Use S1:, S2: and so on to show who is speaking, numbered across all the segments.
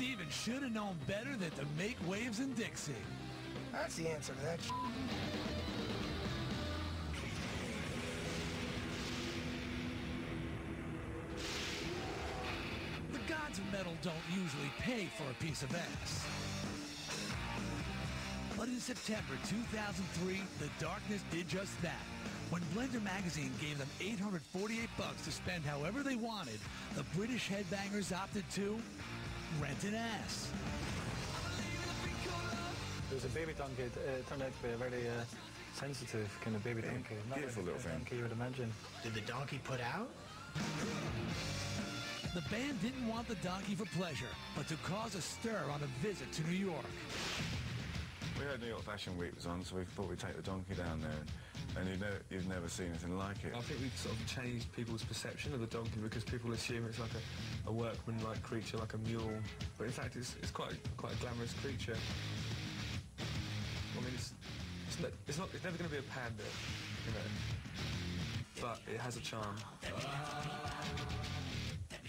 S1: Steven should have known better than to make waves in Dixie.
S2: That's the answer to that shit.
S1: The gods of metal don't usually pay for a piece of ass. But in September 2003, the darkness did just that. When Blender magazine gave them $848 to spend however they wanted, the British headbangers opted to rent an ass.
S3: There was a baby donkey. It turned out to be a very sensitive kind of baby donkey. Not
S4: beautiful
S3: like
S4: little thing.
S3: Donkey, you would imagine.
S2: Did the donkey put out?
S1: The band didn't want the donkey for pleasure, but to cause a stir on a visit to New York.
S4: We heard New York Fashion Week was on, so we thought we'd take the donkey down there. And you've never seen anything like it.
S5: I think we've sort of changed people's perception of the donkey because people assume it's like a workman-like creature, like a mule. But in fact, it's quite a glamorous creature. I mean, it's never going to be a panda, you know. But it has a charm.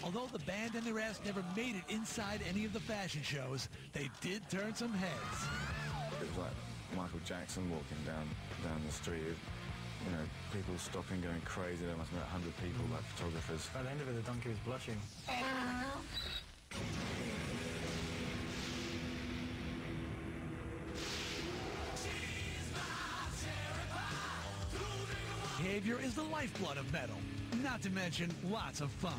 S1: Although the band and their ass never made it inside any of the fashion shows, they did turn some heads.
S4: It was like Michael Jackson walking down the street. You know, people stopping, going crazy. There must have been 100 people, like photographers.
S3: By the end of it, the donkey was blushing.
S1: Behavior is the lifeblood of metal, not to mention lots of fun.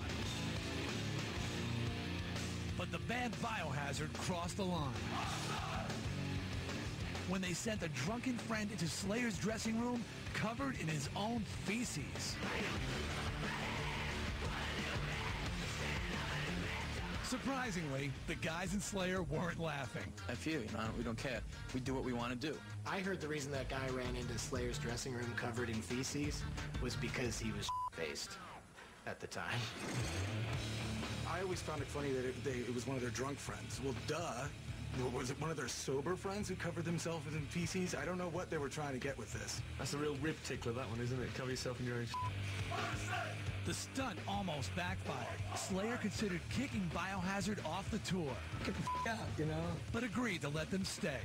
S1: But the band Biohazard crossed the line when they sent a drunken friend into Slayer's dressing room covered in his own feces. Surprisingly, the guys in Slayer weren't laughing.
S6: F you, we don't care. We do what we want to do.
S2: I heard the reason that guy ran into Slayer's dressing room covered in feces was because he was faced at the time.
S7: I always found it funny that it was one of their drunk friends. Well, duh. Was it one of their sober friends who covered themselves in feces? I don't know what they were trying to get with this.
S5: That's a real rib tickler, that one, isn't it? Cover yourself in your own
S1: The stunt almost backfired. Slayer considered kicking Biohazard off the tour.
S7: Get the out, you know?
S1: But agreed to let them stay.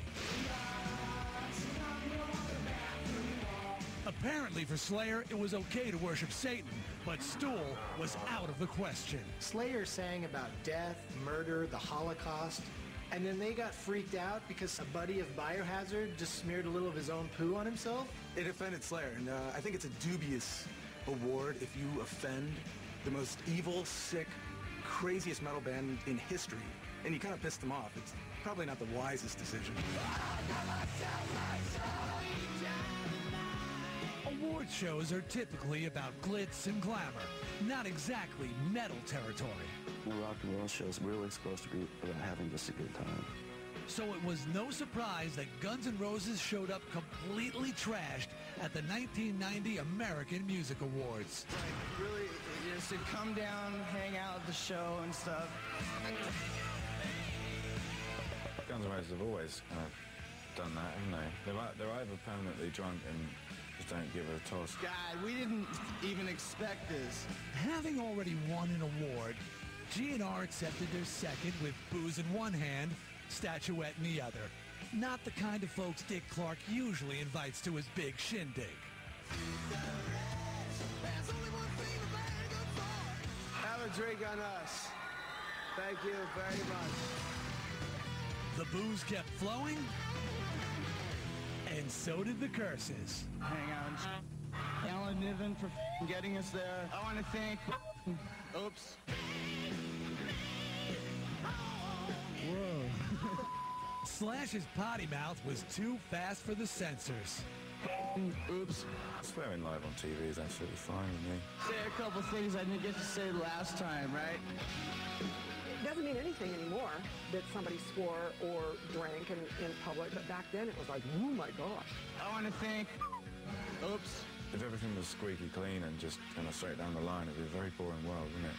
S1: Apparently for Slayer, it was okay to worship Satan, but stool was out of the question.
S2: Slayer sang about death, murder, the Holocaust, and then they got freaked out because a buddy of Biohazard just smeared a little of his own poo on himself.
S7: It offended Slayer, and I think it's a dubious award if you offend the most evil, sick, craziest metal band in history, and you kind of pissed them off. It's probably not the wisest decision.
S1: Award shows are typically about glitz and glamour, not exactly metal territory.
S8: Rock and roll shows really supposed to be about having just a good time.
S1: So it was no surprise that Guns N' Roses showed up completely trashed at the 1990 American Music Awards.
S6: Like, really, just to come down, hang out at the show and stuff.
S4: Guns N' Roses have always done that, haven't they? They're either permanently drunk and just don't give a toss.
S6: God, we didn't even expect this.
S1: Having already won an award, GNR accepted their second with booze in one hand, statuette in the other. Not the kind of folks Dick Clark usually invites to his big shindig.
S9: Have a drink on us. Thank you very much.
S1: The booze kept flowing, and so did the curses.
S6: Hang on. Alan Niven for getting us there. I want to thank... Oops.
S1: Whoa. Slash's potty mouth was too fast for the censors.
S6: Oops.
S4: Swearing live on TV is absolutely fine with me.
S6: Say a couple things I didn't get to say last time, right?
S10: It doesn't mean anything anymore that somebody swore or drank in public, but back then it was like, oh my gosh.
S6: I want to thank... Oops.
S4: If everything was squeaky clean and just kind of straight down the line, it'd be a very boring world, wouldn't it?